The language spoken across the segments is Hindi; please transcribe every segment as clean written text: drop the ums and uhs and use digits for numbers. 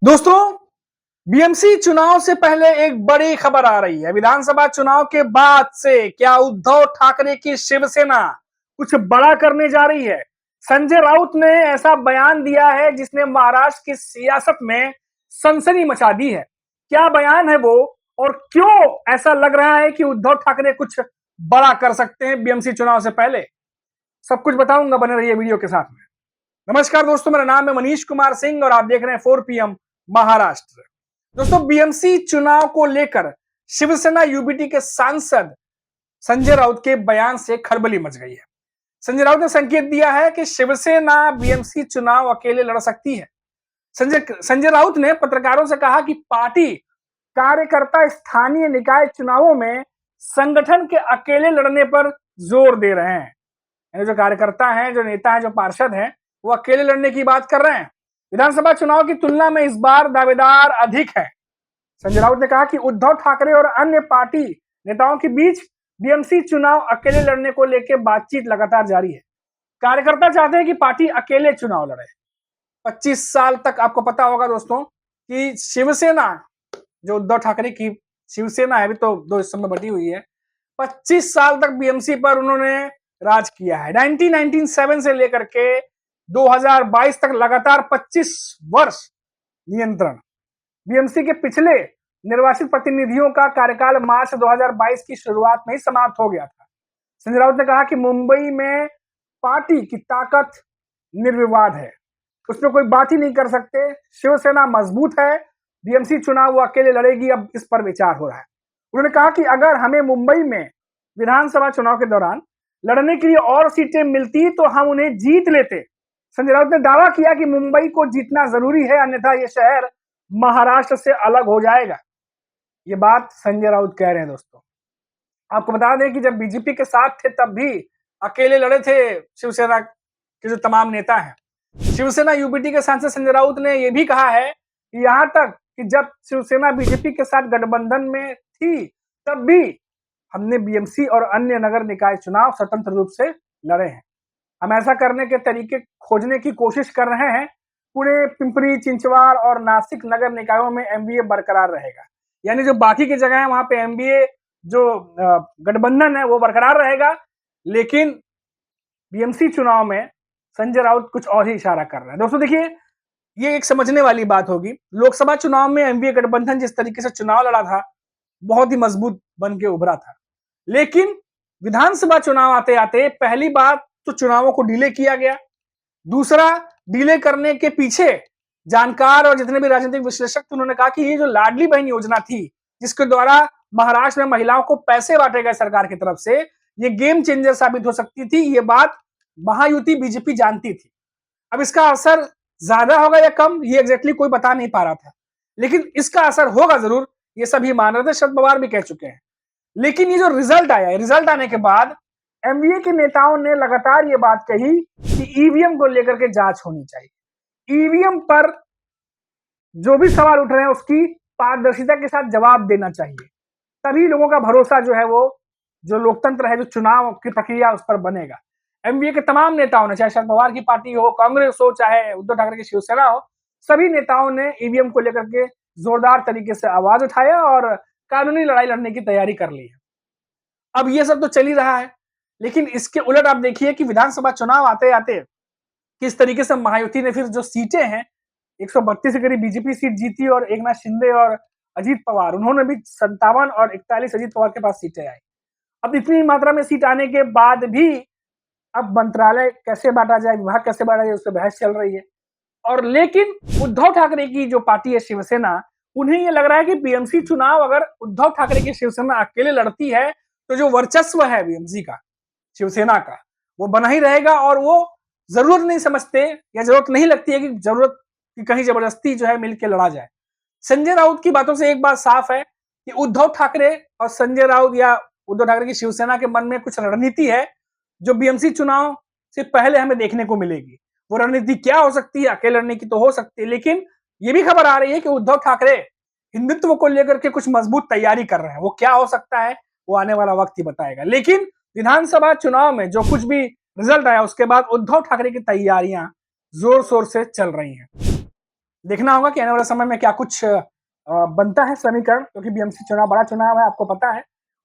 दोस्तों, बीएमसी चुनाव से पहले एक बड़ी खबर आ रही है। विधानसभा चुनाव के बाद से क्या उद्धव ठाकरे की शिवसेना कुछ बड़ा करने जा रही है? संजय राउत ने ऐसा बयान दिया है जिसने महाराष्ट्र की सियासत में सनसनी मचा दी है। क्या बयान है वो और क्यों ऐसा लग रहा है कि उद्धव ठाकरे कुछ बड़ा कर सकते हैं बीएमसी चुनाव से पहले? सब कुछ बताऊंगा, बने रहिए वीडियो के साथ में। नमस्कार दोस्तों, मेरा नाम है मनीष कुमार सिंह और आप देख रहे हैं 4 PM महाराष्ट्र। दोस्तों, बीएमसी चुनाव को लेकर शिवसेना यूबीटी के सांसद संजय राउत के बयान से खलबली मच गई है। संजय राउत ने संकेत दिया है कि शिवसेना बीएमसी चुनाव अकेले लड़ सकती है। संजय राउत ने पत्रकारों से कहा कि पार्टी कार्यकर्ता स्थानीय निकाय चुनावों में संगठन के अकेले लड़ने पर जोर दे रहे हैं। जो कार्यकर्ता हैं, जो नेता हैं, जो पार्षद हैं, वो अकेले लड़ने की बात कर रहे हैं। विधानसभा चुनाव की तुलना में इस बार दावेदार अधिक है। संजय राउत ने कहा कि उद्धव ठाकरे और अन्य पार्टी नेताओं के बीच बीएमसी चुनाव अकेले लड़ने को लेकर बातचीत लगातार जारी है। कार्यकर्ता चाहते हैं कि पार्टी अकेले चुनाव लड़े। 25 साल तक आपको पता होगा दोस्तों कि शिवसेना, जो उद्धव ठाकरे की शिवसेना है, अभी तो दो हिस्सों में बटी हुई है, 25 साल तक बीएमसी पर उन्होंने राज किया है। 1997 से लेकर के 2022 तक लगातार 25 वर्ष नियंत्रण। बीएमसी के पिछले निर्वाचित प्रतिनिधियों का कार्यकाल मार्च 2022 की शुरुआत में ही समाप्त हो गया था। संजय राउत ने कहा कि मुंबई में पार्टी की ताकत निर्विवाद है, उसमें कोई बात ही नहीं कर सकते। शिवसेना मजबूत है, बीएमसी चुनाव वो अकेले लड़ेगी, अब इस पर विचार हो रहा है। उन्होंने कहा कि अगर हमें मुंबई में विधानसभा चुनाव के दौरान लड़ने के लिए और सीटें मिलती तो हम उन्हें जीत लेते। संजय राउत ने दावा किया कि मुंबई को जीतना जरूरी है, अन्यथा यह शहर महाराष्ट्र से अलग हो जाएगा। ये बात संजय राउत कह रहे हैं। दोस्तों, आपको बता दें कि जब बीजेपी के साथ थे तब भी अकेले लड़े थे शिवसेना के जो तमाम नेता हैं। शिवसेना यूबीटी के सांसद संजय राउत ने यह भी कहा है कि यहां तक कि जब शिवसेना बीजेपी के साथ गठबंधन में थी तब भी हमने बीएमसी और अन्य नगर निकाय चुनाव स्वतंत्र रूप से लड़े हैं। हम ऐसा करने के तरीके खोजने की कोशिश कर रहे हैं। पुणे, पिंपरी चिंचवाड़ और नासिक नगर निकायों में एमबीए बरकरार रहेगा, यानी जो बाकी की जगह है वहां पे एमबीए जो गठबंधन है वो बरकरार रहेगा। लेकिन बीएमसी चुनाव में संजय राउत कुछ और ही इशारा कर रहे हैं। दोस्तों देखिए, ये एक समझने वाली बात होगी। लोकसभा चुनाव में एमबीए गठबंधन जिस तरीके से चुनाव लड़ा था, बहुत ही मजबूत बन के उभरा था। लेकिन विधानसभा चुनाव आते आते पहली बात तो चुनावों को डिले किया गया, दूसरा डिले करने के पीछे जानकार और जितने भी राजनीतिक विश्लेषक थे उन्होंने कहा कि ये जो लाडली बहन योजना थी, जिसके द्वारा महाराष्ट्र में महिलाओं को पैसे बांटे गए सरकार की तरफ से, ये गेम चेंजर साबित हो सकती थी। ये बात महायुति बीजेपी जानती थी। अब इसका असर ज्यादा होगा या कम, ये एग्जैक्टली कोई बता नहीं पा रहा था, लेकिन इसका असर होगा जरूर, ये सभी मान रहे थे। शरद पवार भी कह चुके हैं। लेकिन ये जो रिजल्ट आया, रिजल्ट आने के बाद एमवीए के नेताओं ने लगातार ये बात कही कि ईवीएम को लेकर के जांच होनी चाहिए। ईवीएम पर जो भी सवाल उठ रहे हैं उसकी पारदर्शिता के साथ जवाब देना चाहिए, तभी लोगों का भरोसा जो है वो जो लोकतंत्र है, जो चुनाव की प्रक्रिया, उस पर बनेगा। एमवीए के तमाम नेताओं ने, चाहे शरद पवार की पार्टी हो, कांग्रेस हो, चाहे उद्धव ठाकरे की शिवसेना हो, सभी नेताओं ने ईवीएम को लेकर के जोरदार तरीके से आवाज उठाया और कानूनी लड़ाई लड़ने की तैयारी कर ली है। अब ये सब तो चल ही रहा है, लेकिन इसके उलट आप देखिए कि विधानसभा चुनाव आते आते किस तरीके से महायुति ने फिर जो सीटें हैं, 132 के करीब बीजेपी सीट जीती और एकनाथ शिंदे और अजीत पवार, उन्होंने भी 57 और 41 अजीत पवार के पास सीटें आई। अब इतनी मात्रा में सीट आने के बाद भी अब मंत्रालय कैसे बांटा जाए, विभाग कैसे बांटा जाए, उस पर बहस चल रही है। और लेकिन उद्धव ठाकरे की जो पार्टी है शिवसेना, उन्हें ये लग रहा है कि बीएमसी चुनाव अगर उद्धव ठाकरे की शिवसेना अकेले लड़ती है तो जो वर्चस्व है बीएमसी का, शिवसेना का, वो बना ही रहेगा और वो जरूरत नहीं समझते या जरूरत नहीं लगती है कि जरूरत कि कहीं जबरदस्ती जो है मिलकर लड़ा जाए। संजय राउत की बातों से एक बात साफ है कि उद्धव ठाकरे और संजय राउत या उद्धव ठाकरे की शिवसेना के मन में कुछ रणनीति है जो बीएमसी चुनाव से पहले हमें देखने को मिलेगी। वो रणनीति क्या हो सकती है? अकेले लड़ने की तो हो सकती है, लेकिन ये भी खबर आ रही है कि उद्धव ठाकरे हिंदुत्व को लेकर के कुछ मजबूत तैयारी कर रहे हैं। वो क्या हो सकता है वो आने वाला वक्त ही बताएगा। लेकिन विधानसभा चुनाव में जो कुछ भी रिजल्ट आया उसके बाद उद्धव ठाकरे की तैयारियां जोर शोर से चल रही हैं। देखना होगा कि आने वाले समय में क्या कुछ बनता है समीकरण, क्योंकि बीएमसी चुनाव बड़ा चुनाव है, आपको पता है।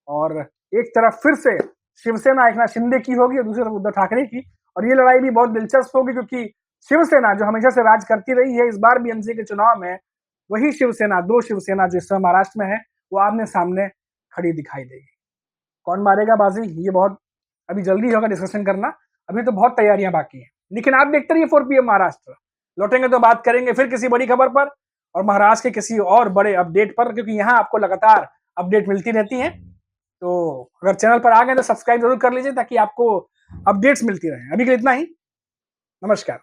और एक तरफ फिर से शिवसेना एकनाथ शिंदे की होगी और दूसरी तरफ उद्धव ठाकरे की, और ये लड़ाई भी बहुत दिलचस्प होगी, क्योंकि शिवसेना जो हमेशा से राज करती रही है, इस बार बीएमसी के चुनाव में वही शिवसेना, दो शिवसेना जो इस समय महाराष्ट्र में है, वो आमने सामने खड़ी दिखाई देगी। कौन मारेगा बाजी, ये बहुत अभी जल्दी होगा डिस्कशन करना, अभी तो बहुत तैयारियां बाकी हैं। लेकिन आप देखते रहिए 4 PM महाराष्ट्र। लौटेंगे तो बात करेंगे फिर किसी बड़ी खबर पर और महाराष्ट्र के किसी और बड़े अपडेट पर, क्योंकि यहाँ आपको लगातार अपडेट मिलती रहती है। तो अगर चैनल पर आ गए तो सब्सक्राइब जरूर कर लीजिए ताकि आपको अपडेट्स मिलती रहे। अभी के लिए इतना ही, नमस्कार।